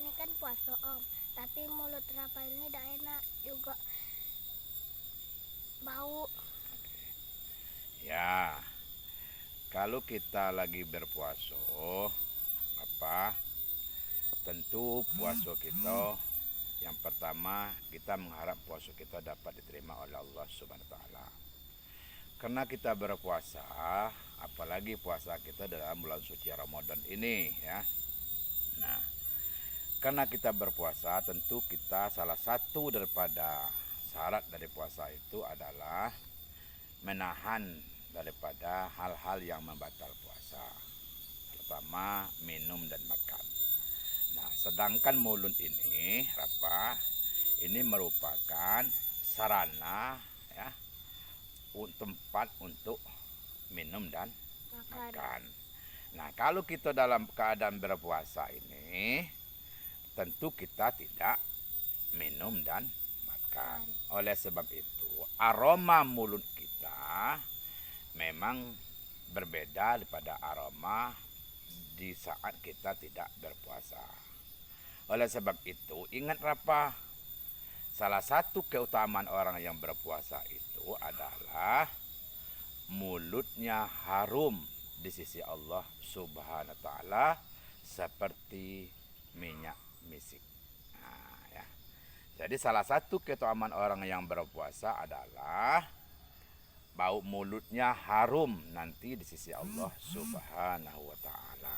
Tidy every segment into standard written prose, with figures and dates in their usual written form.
ini kan puasa Om, tapi mulut Rafael ini tidak enak juga bau. Ya, kalau kita lagi berpuasa, apa? Tentu puasa kita yang pertama kita mengharap puasa kita dapat diterima oleh Allah Subhanahu wa taala. Karena kita berpuasa, apalagi puasa kita dalam bulan suci Ramadan ini ya. Nah, karena kita berpuasa, tentu kita salah satu daripada syarat dari puasa itu adalah menahan daripada hal-hal yang membatal puasa, terutama minum dan makan. Nah, sedangkan mulut ini, ini merupakan sarana ya, tempat untuk minum dan makan. Nah, kalau kita dalam keadaan berpuasa ini, tentu kita tidak minum dan makan. Oleh sebab itu, aroma mulut kita memang berbeda daripada aroma di saat kita tidak berpuasa. Oleh sebab itu, ingat salah satu keutamaan orang yang berpuasa itu adalah mulutnya harum di sisi Allah Subhanahu wa taala seperti minyak misik. Nah, ya. Jadi salah satu keutamaan orang yang berpuasa adalah bau mulutnya harum nanti di sisi Allah Subhanahu wa taala.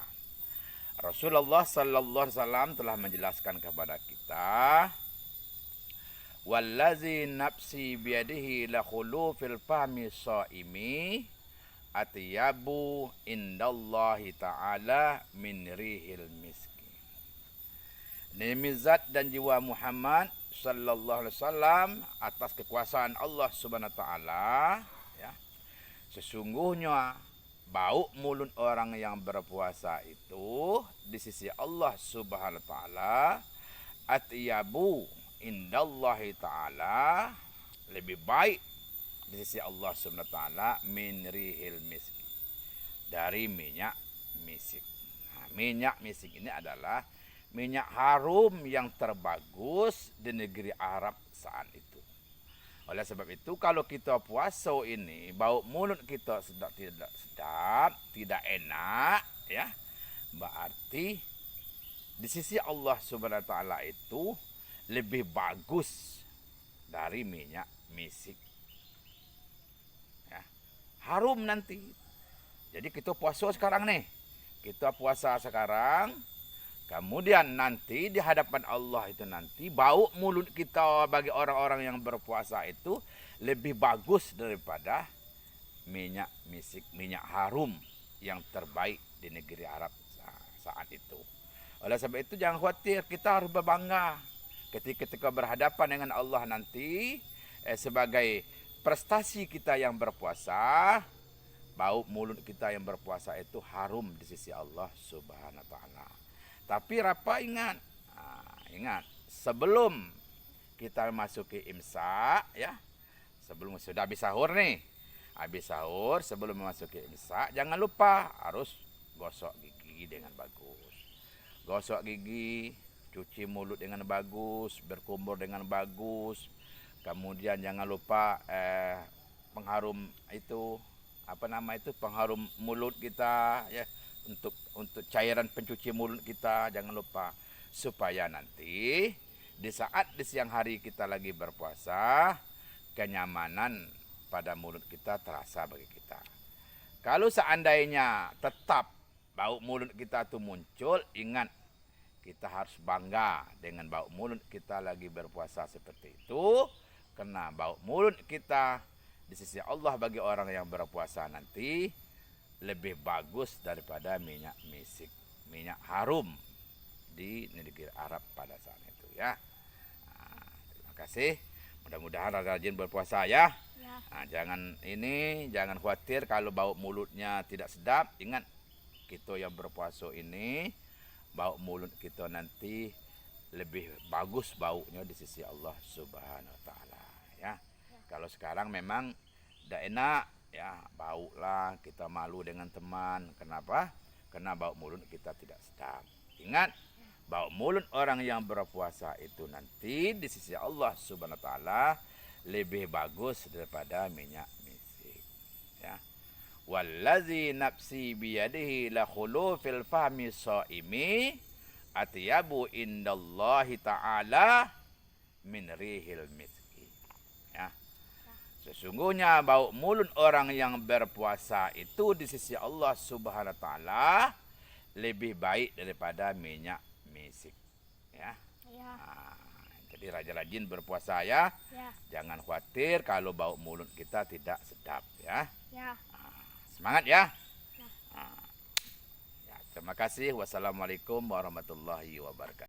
Rasulullah sallallahu alaihi wasallam telah menjelaskan kepada kita, wallazi nafsi biyadihi la khulu fil fahmi shaimi atyabu indallahi ta'ala min rihil miski. Demi zat dan jiwa Muhammad sallallahu alaihi wasallam atas kekuasaan Allah Subhanahu wa taala ya. Sesungguhnya bau mulut orang yang berpuasa itu di sisi Allah Subhanahu wa taala atyabu indallahi ta'ala, lebih baik di sisi Allah Subhanahu wa taala min rihil miski, dari minyak misik. Nah, minyak misik ini adalah minyak harum yang terbagus di negeri Arab saat itu. Oleh sebab itu, kalau kita puasa ini bau mulut kita tidak sedap, tidak enak ya, berarti di sisi Allah Subhanahu wa taala itu lebih bagus dari minyak misik. Ya. Harum nanti. Jadi kita puasa sekarang nih. Kita puasa sekarang. Kemudian nanti di hadapan Allah itu nanti bau mulut kita bagi orang-orang yang berpuasa itu lebih bagus daripada minyak misik, minyak harum yang terbaik di negeri Arab saat itu. Oleh sebab itu jangan khawatir, kita harus berbangga ketika berhadapan dengan Allah nanti sebagai prestasi kita yang berpuasa. Bau mulut kita yang berpuasa itu harum di sisi Allah Subhanahu wa taala. Tapi ingat sebelum kita masuki imsak ya, sebelum sudah habis sahur nih, sebelum memasuki imsak jangan lupa harus gosok gigi dengan bagus. Gosok gigi, cuci mulut dengan bagus, berkumur dengan bagus. Kemudian jangan lupa pengharum itu pengharum mulut kita ya, untuk cairan pencuci mulut kita jangan lupa, supaya nanti di saat di siang hari kita lagi berpuasa kenyamanan pada mulut kita terasa bagi kita. Kalau seandainya tetap bau mulut kita itu muncul, ingat kita harus bangga dengan bau mulut kita lagi berpuasa seperti itu, karena bau mulut kita di sisi Allah bagi orang yang berpuasa nanti lebih bagus daripada minyak misik, minyak harum di negeri Arab pada saat itu ya. Nah, terima kasih. Mudah-mudahan rajin berpuasa ya. Nah, jangan khawatir kalau bau mulutnya tidak sedap. Ingat, kita yang berpuasa ini bau mulut kita nanti lebih bagus baunya di sisi Allah Subhanahu wa taala ya. Kalau sekarang memang tidak enak ya, bau lah, kita malu dengan teman. Kenapa? Karena bau mulut kita tidak sedap. Ingat, bau mulut orang yang berpuasa itu nanti di sisi Allah Subhanahu wa taala lebih bagus daripada minyak misik. Ya. Wallazi nafsi biyadihi la khulufil fahmi shaimi atyabu indallahi ta'ala min rihil miski. Ya. Sesungguhnya bau mulut orang yang berpuasa itu di sisi Allah Subhanahu wa taala lebih baik daripada minyak misik. Ya. Ya. Jadi rajin-rajin berpuasa ya. Ya. Jangan khawatir kalau bau mulut kita tidak sedap ya. Ya. Semangat ya. Ya. Ya, terima kasih. Wassalamualaikum warahmatullahi wabarakatuh.